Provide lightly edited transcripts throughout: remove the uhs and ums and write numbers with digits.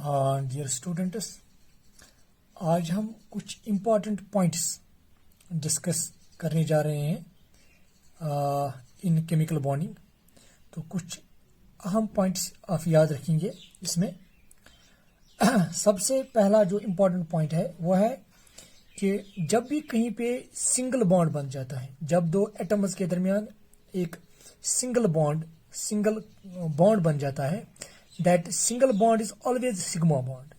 Dear students, आज हम कुछ इम्पॉर्टेंट पॉइंट्स डिस्कस करने जा रहे हैं इन केमिकल बॉन्डिंग। तो कुछ अहम पॉइंट्स आप याद रखेंगे इसमें। सबसे पहला जो इम्पॉर्टेंट पॉइंट है वो है कि जब भी कहीं पे सिंगल बॉन्ड बन जाता है, जब दो एटम्स के दरमियान एक सिंगल बॉन्ड बन जाता है, that single bond is always sigma bond.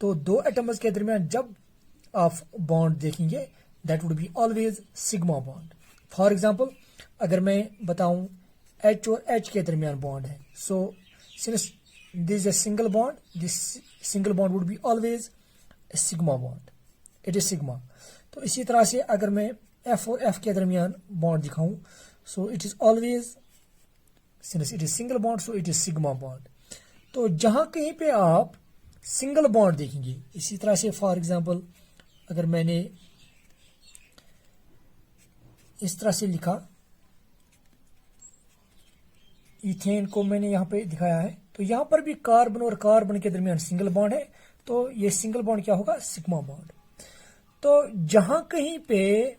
तो दो एटम्स के दरमियान जब आप बॉन्ड देखेंगे that would be always sigma bond. For example, अगर मैं बताऊं H और H के दरमियान बॉन्ड है, so since this is a single bond, this single bond would be always sigma bond, it is sigma. तो इसी तरह से अगर मैं F और F के दरमियान बॉन्ड दिखाऊं, so it is always, since it is single bond, so it is sigma bond. तो जहां कहीं पे आप सिंगल बॉन्ड देखेंगे, इसी तरह से फॉर एग्जांपल अगर मैंने इस तरह से लिखा, इथेन को मैंने यहां पे दिखाया है, तो यहां पर भी कार्बन और कार्बन के दरमियान सिंगल बॉन्ड है, तो ये सिंगल बॉन्ड क्या होगा, सिग्मा बॉन्ड। तो जहां कहीं पे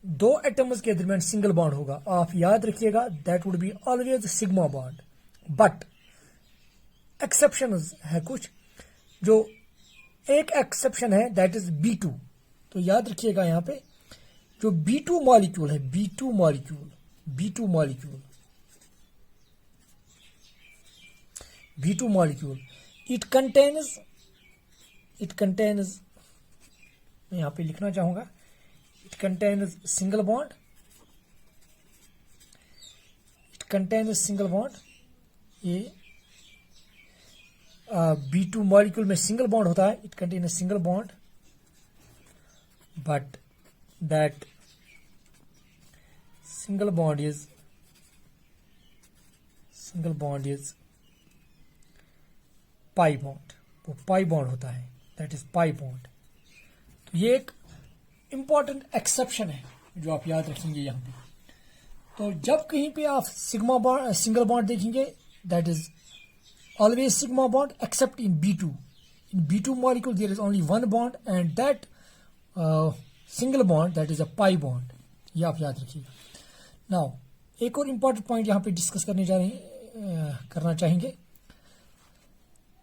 दो एटम्स के दरमियान सिंगल बॉन्ड होगा, आप याद रखिएगा that would be always sigma bond. But exception है कुछ, जो एक एक्सेप्शन है दैट इज B2। तो याद रखिएगा यहां पे जो B2 मॉलिक्यूल है, B2 मॉलिक्यूल इट कंटेन्स, मैं यहां पे लिखना चाहूंगा, इट कंटेन्स सिंगल बॉन्ड, ये B2 मॉलिक्यूल में सिंगल बॉन्ड होता है, it contain single bond, but that single bond is pi bond, वो पाई बॉन्ड होता है, दैट इज पाई बॉन्ड। तो ये एक इंपॉर्टेंट एक्सेप्शन है जो आप याद रखेंगे यहां पे। तो जब कहीं पे आप सिंगल बॉन्ड देखेंगे that is always sigma bond except in B2. In B2 molecule there is only one bond and that single bond, that is a pi bond. ये आप याद रखिएगा। Now एक और important point यहाँ पे डिस्कस करना चाहेंगे।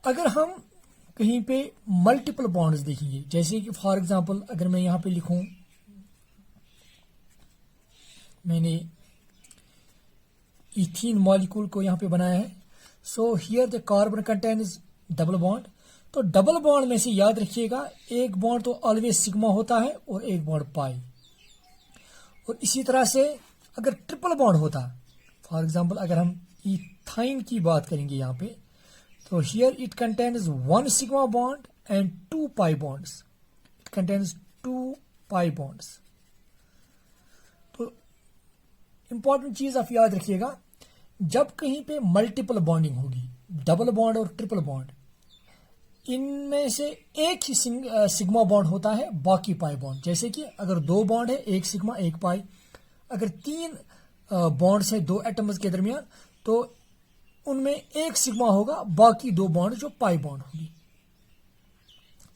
अगर हम कहीं पे मल्टीपल बॉन्ड्स देखेंगे, जैसे कि फॉर एग्जांपल अगर मैं यहाँ पे लिखूं, मैंने इथीन मॉलिक्यूल को यहाँ पे बनाया है, so here the carbon contains double bond. तो डबल बॉन्ड में से याद रखिएगा एक बॉन्ड तो ऑलवेज सिग्मा होता है और एक बॉन्ड पाई। और इसी तरह से अगर ट्रिपल बॉन्ड होता, फॉर एग्जांपल अगर हम इथाइन की बात करेंगे यहाँ पे, तो here it contains one sigma bond and two pi bonds, it contains two pi bonds. तो इंपॉर्टेंट चीज आप याद रखिएगा, जब कहीं पे मल्टीपल बॉन्डिंग होगी, डबल बॉन्ड और ट्रिपल बॉन्ड, इनमें से एक ही सिग्मा बॉन्ड होता है, बाकी पाई बॉन्ड। जैसे कि अगर दो बॉन्ड है, एक सिग्मा एक पाई। अगर तीन बॉन्ड्स है दो एटम्स के दरमियान, तो उनमें एक सिग्मा होगा, बाकी दो बॉन्ड जो पाई बॉन्ड होगी।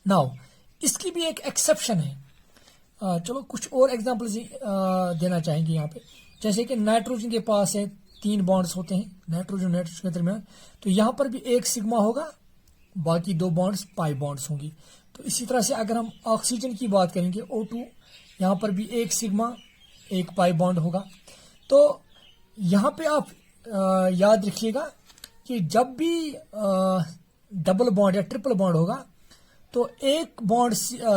नाउ इसकी भी एक एक्सेप्शन है। चलो कुछ और एग्जांपल्स देना चाहेंगे यहाँ पे। जैसे कि नाइट्रोजन के पास है, तीन बॉन्ड्स होते हैं नाइट्रोजन के दरमियान, तो यहां पर भी एक सिग्मा होगा, बाकी दो बॉन्ड्स पाई बॉन्ड्स होंगी। तो इसी तरह से अगर हम ऑक्सीजन की बात करेंगे, O2, यहां पर भी एक सिग्मा एक पाई बॉन्ड होगा। तो यहां पे आप याद रखिएगा कि जब भी डबल बॉन्ड या ट्रिपल बॉन्ड होगा, तो एक बॉन्ड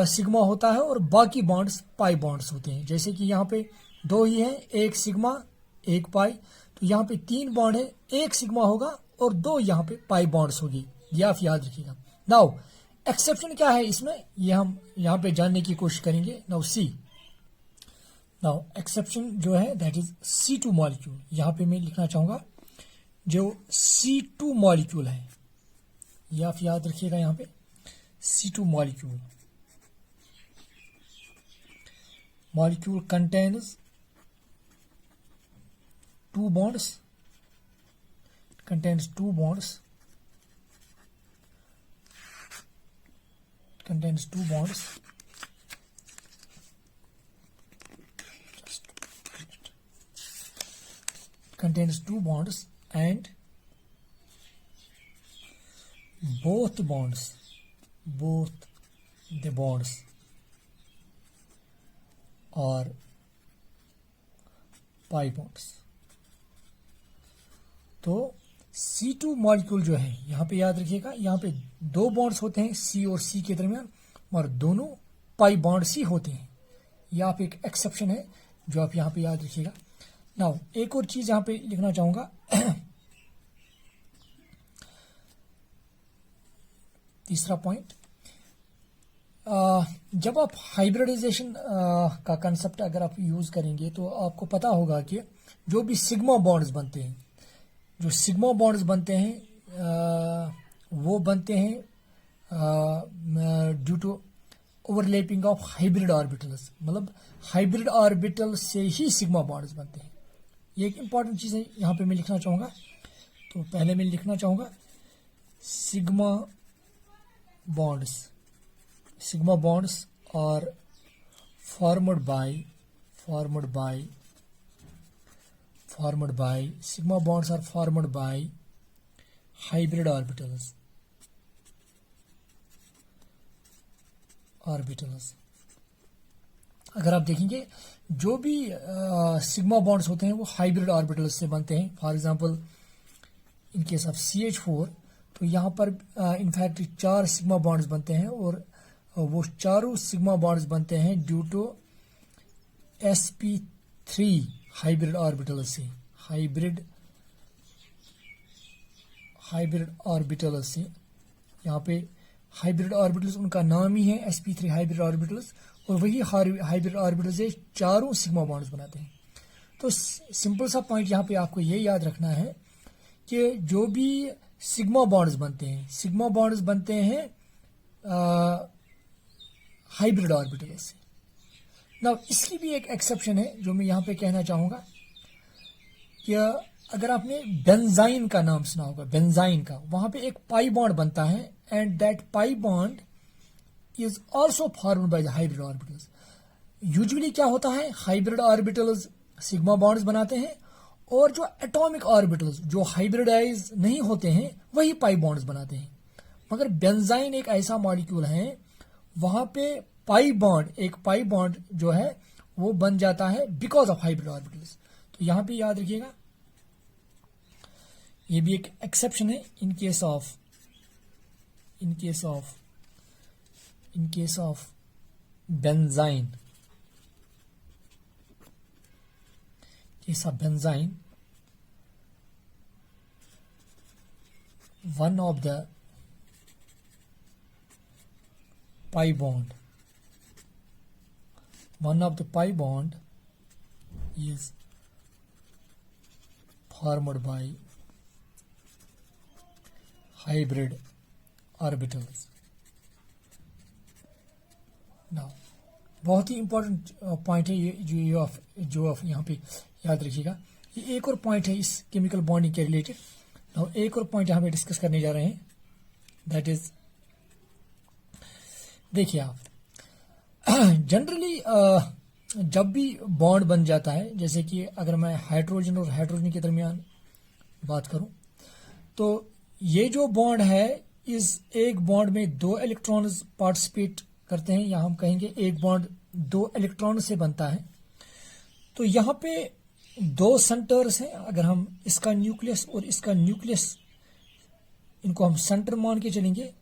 सिग्मा होता है और बाकी बॉन्ड्स पाई बॉन्ड्स होते हैं। जैसे कि यहाँ पे दो ही हैं, एक सिग्मा एक पाई, तो यहाँ पे तीन बॉन्ड है, एक सिग्मा होगा और दो यहाँ पे पाई बॉन्ड्स होगी, ये आप याद रखिएगा। नाउ एक्सेप्शन क्या है इसमें, ये हम यहाँ पे जानने की कोशिश करेंगे। नाउ एक्सेप्शन जो है दैट इज C2 मॉलिक्यूल। यहाँ पे मैं लिखना चाहूंगा जो C2 मॉलिक्यूल है, ये आप याद रखिएगा। यहाँ पे C2 molecule contains two bonds, it contains two bonds contains two bonds. Contains two bonds and both the bonds are pi bonds. तो C2 मॉलिक्यूल जो है, यहां पे याद रखिएगा, यहां पे दो बॉन्ड्स होते हैं C और C के दरमियान, और दोनों पाई बॉन्ड सी होते हैं. यह आप एक एक्सेप्शन है जो आप यहां पे याद रखिएगा. नाउ एक और चीज यहां पे लिखना चाहूंगा. तीसरा पॉइंट, जब आप हाइब्रिडाइजेशन का कंसेप्ट अगर आप यूज करेंगे तो आपको पता होगा कि जो भी सिग्मा बॉन्ड्स बनते हैं, जो सिग्मा बॉन्ड्स बनते हैं वो बनते हैं due to overlapping of hybrid orbitals. मतलब हाइब्रिड ऑर्बिटल से ही सिग्मा बॉन्ड्स बनते हैं. ये एक इंपॉर्टेंट चीज है, यहां पे मैं लिखना चाहूंगा. तो पहले मैं लिखना चाहूंगा sigma bonds are formed by sigma bonds are formed by hybrid orbitals. अगर आप देखेंगे जो भी सिग्मा बॉन्ड्स होते हैं वो हाइब्रिड ऑर्बिटल्स से बनते हैं. For example in case of CH4, तो यहाँ पर इनफैक्ट 4 सिग्मा बॉन्ड्स बनते हैं, और वो चारों सिग्मा बॉन्ड्स बनते हैं due to sp3 hybrid orbital से. हाइब्रिड ऑर्बिटल से, यहाँ पे हाइब्रिड ऑर्बिटल्स उनका नाम ही है sp3 हाइब्रिड ऑर्बिटल्स, और वही हाइब्रिड ऑर्बिटल से चारों सिग्मा बॉन्ड्स बनाते हैं. तो सिंपल सा पॉइंट यहाँ पे आपको ये याद रखना है कि जो भी सिग्मा बॉन्ड्स बनते हैं हाइब्रिड ऑर्बिटल से. नाउ इसकी भी एक एक्सेप्शन है जो मैं यहाँ पे कहना चाहूंगा कि अगर आपने बेंजाइन का नाम सुना होगा, बेंजाइन का, वहां पे एक पाई बॉन्ड बनता है, and that pi bond is also formed by the hybrid orbitals. Usually क्या होता है, हाइब्रिड ऑर्बिटल्स सिग्मा बॉन्ड्स बनाते हैं, और जो एटॉमिक ऑर्बिटल्स जो हाइब्रिडाइज नहीं होते हैं वही पाई बॉन्ड्स बनाते हैं. मगर बेंजाइन एक ऐसा मॉलिक्यूल है, वहां पे एक पाई बॉन्ड जो है वो बन जाता है बिकॉज ऑफ हाइब्रिड ऑर्बिटल्स. तो यहां पे याद रखिएगा, ये भी एक एक्सेप्शन है इन case of benzene. Case of benzene, one of the pi bond is formed by hybrid orbitals. Now बहुत ही इंपॉर्टेंट पॉइंट है ये, जो आप यहाँ पे याद रखिएगा. ये एक और पॉइंट है इस केमिकल बॉन्डिंग के रिलेटेड. नाउ एक और पॉइंट यहाँ पे डिस्कस करने जा रहे हैं, दैट इज, देखिए आप जनरली जब भी बॉन्ड बन जाता है, जैसे कि अगर मैं हाइड्रोजन और हाइड्रोजन के दरमियान बात करूं, तो ये जो बॉन्ड है, इस एक बॉन्ड में 2 इलेक्ट्रॉन्स पार्टिसिपेट करते हैं, या हम कहेंगे एक बॉन्ड 2 इलेक्ट्रॉन से बनता है. तो यहां पे 2 सेंटर्स हैं. अगर हम इसका न्यूक्लियस और इसका न्यूक्लियस, इनको हम सेंटर मान के चलेंगे,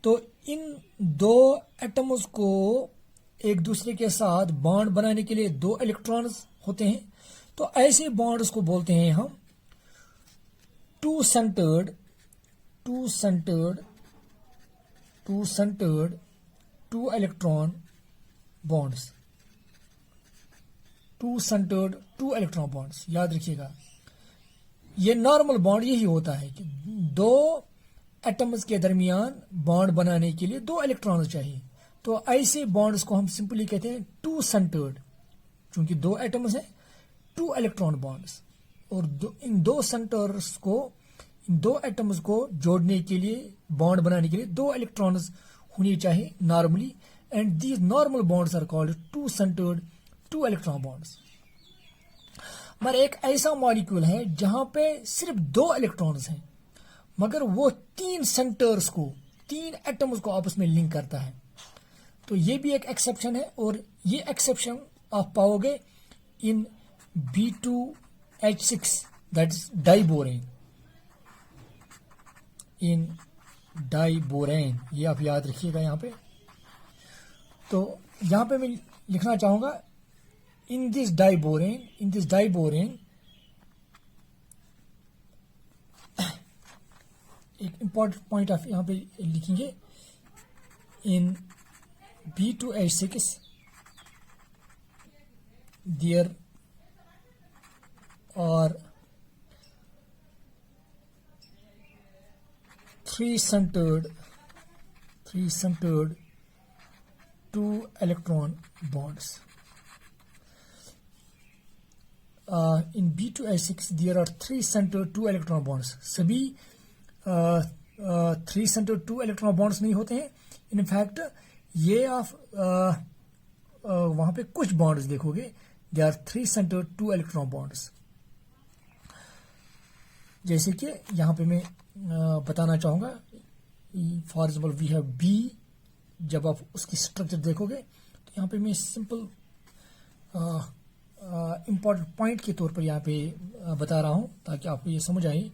तो इन 2 एटम्स को एक दूसरे के साथ बॉन्ड बनाने के लिए 2 इलेक्ट्रॉन्स होते हैं. तो ऐसे बॉन्ड्स को बोलते हैं हम two centred 2 electron bonds. 2 centred 2 electron bonds, याद रखिएगा. ये नॉर्मल बॉन्ड यही होता है कि 2 एटम्स के दरमियान बॉन्ड बनाने के लिए 2 इलेक्ट्रॉन चाहिए. तो ऐसे बॉन्ड्स को हम सिंपली कहते हैं 2 सेंटर्ड, चूंकि 2 एटम्स हैं, 2 इलेक्ट्रॉन बॉन्ड्स. और इन 2 सेंटर्स को, इन 2 एटम्स को जोड़ने के लिए, बॉन्ड बनाने के लिए 2 इलेक्ट्रॉन्स होनी चाहिए normally, and these normal bonds are called two centred two electron bonds. मगर एक ऐसा मॉलिक्यूल है जहां पे सिर्फ 2 इलेक्ट्रॉन्स हैं, मगर वो 3 सेंटर्स को, 3 एटम्स को आपस में लिंक करता है। तो ये भी एक एक्सेप्शन है, और ये एक्सेप्शन आप पाओगे इन B2H6, that is diborane. In diborane, ये आप याद रखिएगा यहाँ पे। तो यहाँ पे मैं लिखना चाहूंगा इन दिस डाइबोरेन एक इंपॉर्टेंट पॉइंट आप यहाँ पे लिखेंगे, इन B2H6 there are 3 centered 2 electron bonds. In B2H6 there are 3 centered 2 electron bonds. सभी 3 centered 2 electron bonds नहीं होते हैं। In fact ये आप वहां पे कुछ bonds देखोगे, there are 3 centered 2 electron bonds। जैसे कि यहाँ पे मैं बताना चाहूंगा, for example we have B. जब आप उसकी स्ट्रक्चर देखोगे तो यहाँ पे मैं सिंपल इंपॉर्टेंट पॉइंट के तौर पर यहाँ पे बता रहा हूं ताकि आपको ये समझ आए।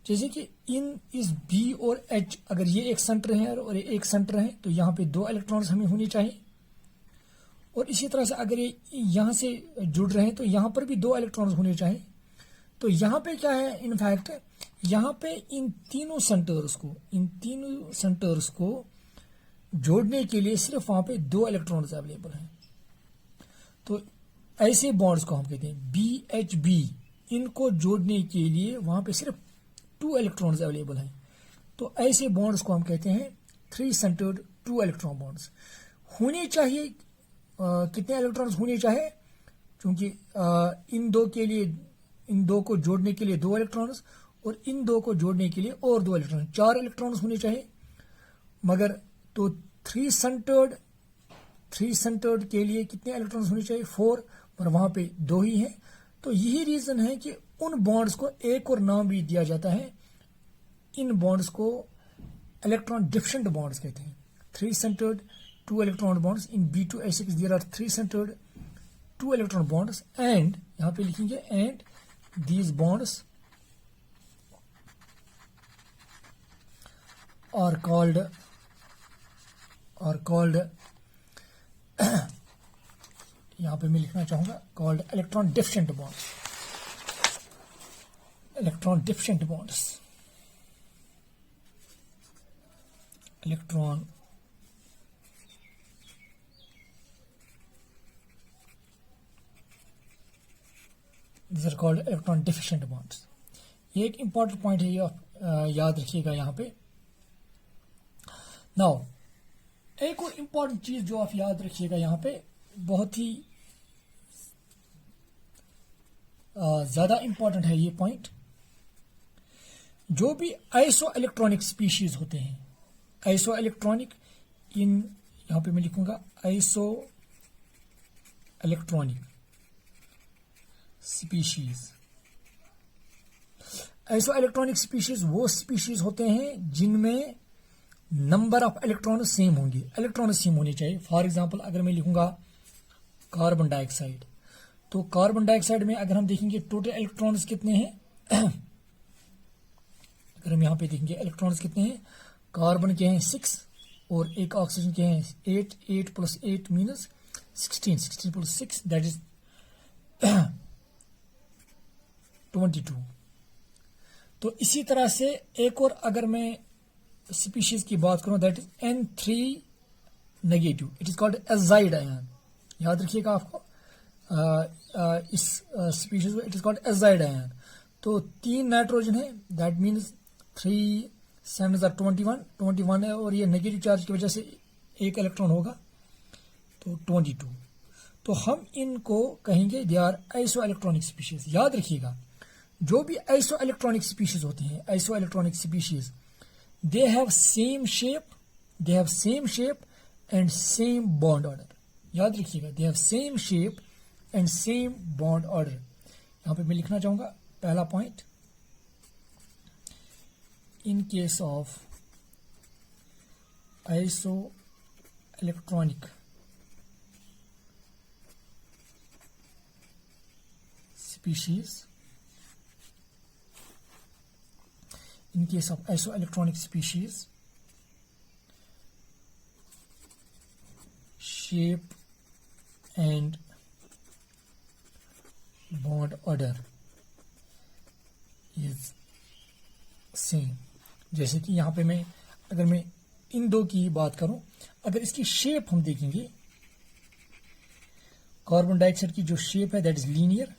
जैसे कि इन इस बी और एच, अगर ये एक सेंटर है और ये एक सेंटर है तो यहाँ पे 2 इलेक्ट्रॉन्स हमें होने चाहिए, और इसी तरह से अगर ये यहाँ से जुड़ रहे हैं तो यहाँ पर भी 2 इलेक्ट्रॉन्स होने चाहिए। तो यहाँ पे क्या है, इनफैक्ट यहाँ पे इन तीनों सेंटर्स को जोड़ने के लिए सिर्फ वहां पे 2 इलेक्ट्रॉन्स अवेलेबल हैं। तो ऐसे बॉन्ड्स को हम कहते हैं BHB। इनको जोड़ने के लिए वहां पे सिर्फ 2 इलेक्ट्रॉन्स अवेलेबल हैं। तो ऐसे बॉन्ड्स को हम कहते हैं 3 सेंटर्ड 2 इलेक्ट्रॉन बॉन्ड्स। होने चाहिए कितने इलेक्ट्रॉन्स होने चाहिए, क्योंकि इन दो को जोड़ने के लिए 2 इलेक्ट्रॉन्स और इन 2 को जोड़ने के लिए और 2 इलेक्ट्रॉन, 4 इलेक्ट्रॉन्स होने चाहिए। मगर तो 3 सेंटर्ड के लिए कितने इलेक्ट्रॉन्स होने चाहिए, 4, पर वहां पे 2 ही हैं। तो यही रीजन है कि उन बॉन्ड्स को एक और नाम भी दिया जाता है। इन बॉन्ड्स को इलेक्ट्रॉन डिफिशिएंट बॉन्ड्स कहते हैं। 3 centred 2 electron bonds in B2H6 there are 3 centred 2 electron bonds, and यहां पे लिखेंगे and these bonds are called यहां पे मैं लिखना चाहूंगा called electron deficient bonds। electron deficient bonds these are called electron deficient bonds। ये एक इंपॉर्टेंट पॉइंट है, ये आप याद रखिएगा यहाँ पे। नाउ एक और इंपॉर्टेंट चीज जो आप याद रखिएगा यहाँ पे, बहुत ही ज्यादा इंपॉर्टेंट है ये पॉइंट। जो भी आइसो इलेक्ट्रॉनिक स्पीशीज होते हैं, आइसो इलेक्ट्रॉनिक, इन यहां पे मैं लिखूंगा iso electronic species. Iso electronic species वो स्पीशीज होते हैं जिनमें नंबर ऑफ इलेक्ट्रॉन सेम होंगे, इलेक्ट्रॉन सेम होने चाहिए। फॉर एग्जांपल अगर मैं लिखूंगा कार्बन डाइऑक्साइड, तो कार्बन डाइऑक्साइड में अगर हम देखेंगे टोटल इलेक्ट्रॉन्स कितने हैं अगर हम यहां पे देखेंगे इलेक्ट्रॉन्स कितने हैं, कार्बन के हैं 6 और एक ऑक्सीजन के हैं 8, 8 + 8 मीन्स 16, 16 + 6 दैट इज 22। तो इसी तरह से एक और अगर मैं स्पीशीज की बात करूं, that is N3 negative, it is called azide ion. याद रखिएगा आपको इस स्पीशीज में it is called azide ion. तो 3 नाइट्रोजन है, दैट मीन्स 3 7 are 21 है, और ये नेगेटिव चार्ज की वजह से एक इलेक्ट्रॉन होगा तो 22। तो हम इनको कहेंगे they are isoelectronic species. याद रखिएगा जो भी आइसो इलेक्ट्रॉनिक स्पीशीज होती हैं, isoelectronic species, they have same shape they have same shape and same bond order. याद रखिएगा, they have same shape and same bond order. यहां पे मैं लिखना चाहूंगा पहला point, in case of isoelectronic species, in case of isoelectronic species, shape and bond order is same। जैसे कि यहां पे अगर मैं इन दो की बात करूं, अगर इसकी शेप हम देखेंगे, कार्बन डाइऑक्साइड की जो शेप है दैट इज लीनियर,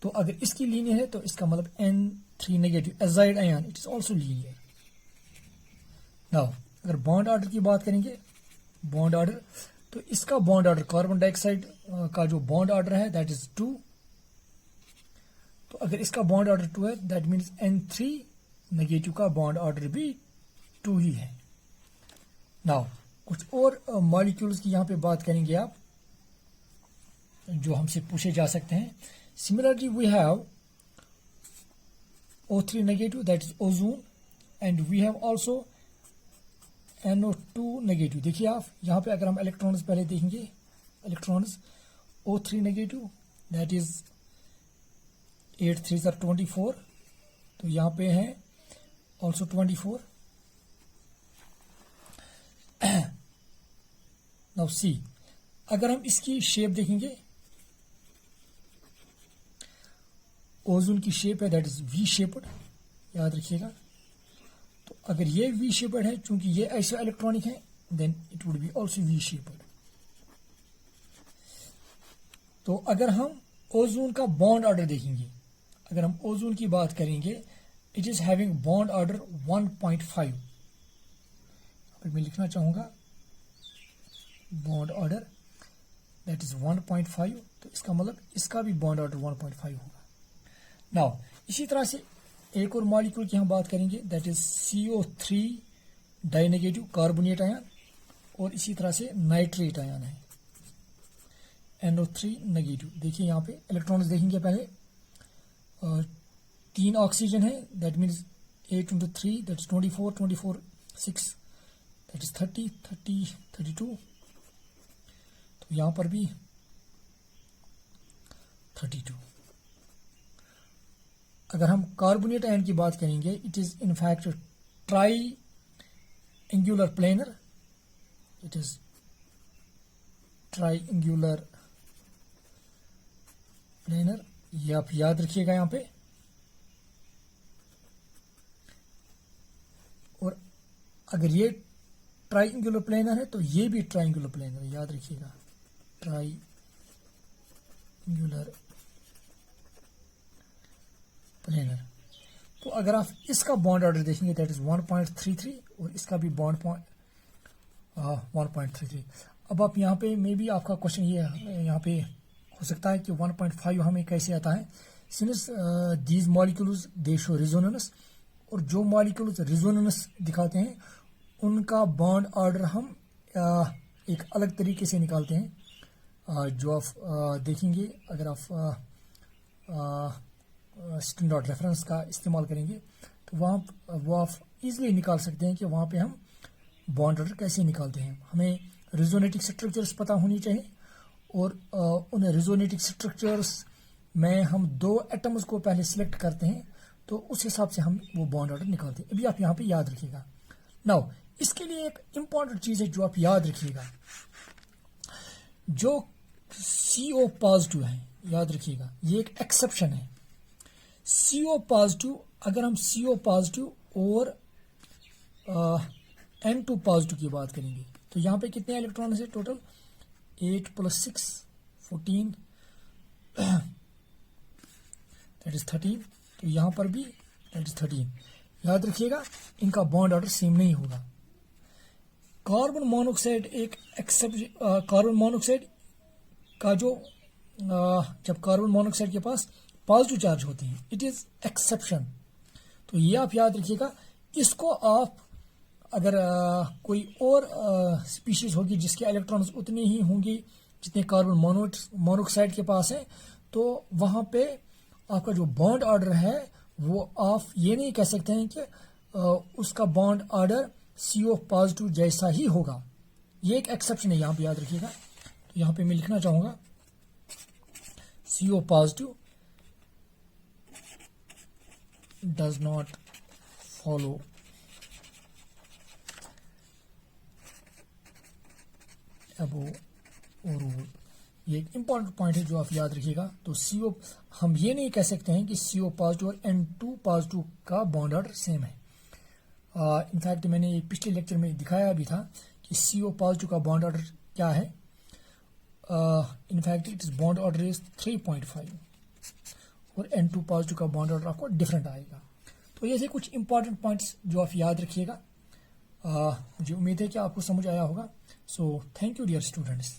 तो अगर इसकी लीनियर है तो इसका मतलब N3 negative azide ion, it is also linear. Now अगर बॉन्ड ऑर्डर की बात करेंगे, बॉन्ड ऑर्डर, तो इसका बॉन्ड ऑर्डर, कार्बन डाइऑक्साइड का जो बॉन्ड ऑर्डर है दैट इज 2, तो अगर इसका बॉन्ड ऑर्डर 2 है दैट मीन्स N3 नेगेटिव का बॉन्ड ऑर्डर भी 2 ही है। नाउ कुछ और मॉलिक्यूल्स की यहां पे बात करेंगे आप, जो हमसे पूछे जा सकते हैं। Similarly, we have O3 negative, that is ozone, and we have also NO2 negative। देखिए आप यहाँ पे अगर हम इलेक्ट्रॉन्स पहले देखेंगे, electrons O3 negative that is 8 3 24, तो यहाँ पे है ऑल्सो 24। नाउ सी, अगर हम इसकी शेप देखेंगे, ओजोन की शेप है दैट इज वी शेप्ड, याद रखिएगा। तो अगर ये वी शेप्ड है, चूंकि ये आइसो इलेक्ट्रॉनिक है, then it would be also V shaped. तो अगर हम ओजोन का बॉन्ड ऑर्डर देखेंगे, अगर हम ओजोन की बात करेंगे, it is having bond order 1.5। मैं लिखना चाहूंगा बॉन्ड ऑर्डर दैट इज 1.5, तो इसका मतलब इसका भी बॉन्ड ऑर्डर 1.5 होगा। नाउ इसी तरह से एक और मॉलिक्यूल की हम बात करेंगे that is CO3 die negative carbonate ion, और इसी तरह से नाइट्रेट आयन है NO3 नेगेटिव। देखिए यहाँ पे इलेक्ट्रॉन्स देखेंगे पहले, 3 ऑक्सीजन है that means 8 × 3 that is 24 24 6 that is 30 30 32, तो यहाँ पर भी 32। अगर हम कार्बोनेट आयन की बात करेंगे, it is in fact try angular planar, it is try angular planar, ये आप याद रखिएगा यहाँ पे। और अगर ये ट्राइंगुलर प्लेनर है तो ये भी ट्राइंगुलर प्लेनर है, याद रखिएगा, ट्राइंगुलर प्लेनर। तो अगर आप इसका बॉन्ड ऑर्डर देखेंगे दैट इज 1.33, और इसका भी बॉन्ड 1.33। अब आप यहाँ पे मे भी आपका क्वेश्चन ये यहाँ पे हो सकता है कि 1.5 हमें कैसे आता है, since these molecules they show resonance, और जो मॉलिक्यूल्स रेजोनेंस दिखाते हैं उनका बॉन्ड ऑर्डर हम एक अलग तरीके से निकालते हैं, जो आप देखेंगे अगर आप स्टैंडर्ड रेफरेंस का इस्तेमाल करेंगे तो वो आप इजीली निकाल सकते हैं कि वहाँ पे हम बॉन्ड ऑर्डर कैसे निकालते हैं। हमें रिजोनेटिक स्ट्रक्चर्स पता होनी चाहिए, और उन रिजोनेटिक स्ट्रक्चर्स में हम 2 एटम्स को पहले सिलेक्ट करते हैं, तो उस हिसाब से हम वो बॉन्ड ऑर्डर निकालते हैं। अभी आप यहाँ पे याद रखिएगा। नाउ इसके लिए एक इंपॉर्टेंट चीज है जो आप याद रखिएगा, जो CO पॉजिटिव है, याद रखिएगा, ये एक एक्सेप्शन है। CO पॉजिटिव, अगर हम CO पॉजिटिव और N2 पॉजिटिव की बात करेंगे तो यहाँ पे कितने इलेक्ट्रॉन है टोटल, 8 + 6 14 दैट इज 13, तो यहाँ पर भी दैट इज 13। याद रखिएगा इनका बॉन्ड ऑर्डर सेम नहीं होगा। कार्बन मोनोऑक्साइड एक एक्सेप्ट, कार्बन मोनोऑक्साइड का जो जब कार्बन मोनोऑक्साइड के पास पॉजिटिव चार्ज होते हैं, इट इज एक्सेप्शन। तो ये आप याद रखिएगा, इसको आप अगर कोई और स्पीशीज होगी जिसके इलेक्ट्रॉन्स उतने ही होंगे जितने कार्बन मोनोऑक्साइड के पास है, तो वहां पे आपका जो बॉन्ड ऑर्डर है वो आप ये नहीं कह सकते हैं कि उसका बॉन्ड ऑर्डर CO पॉजिटिव जैसा ही होगा। ये एक एक्सेप्शन है, यहाँ पे याद रखिएगा। तो यहाँ पे मैं लिखना चाहूंगा CO positive does not follow above rule. ये एक इंपॉर्टेंट पॉइंट है जो आप याद रखिएगा। तो CO हम ये नहीं कह सकते हैं कि CO पॉजिटिव और N2 पॉजिटिव का बॉन्ड ऑर्डर सेम है। इनफैक्ट मैंने पिछले लेक्चर में दिखाया भी था कि CO पॉजिटिव का बॉन्ड ऑर्डर क्या है। In fact it is bond order is 3.5 और N2 पॉजिटिव का बॉन्ड ऑर्डर आपको डिफरेंट आएगा। तो ये थे कुछ इंपॉर्टेंट पॉइंट्स जो आप याद रखिएगा। मुझे उम्मीद है कि आपको समझ आया होगा। So thank you dear students.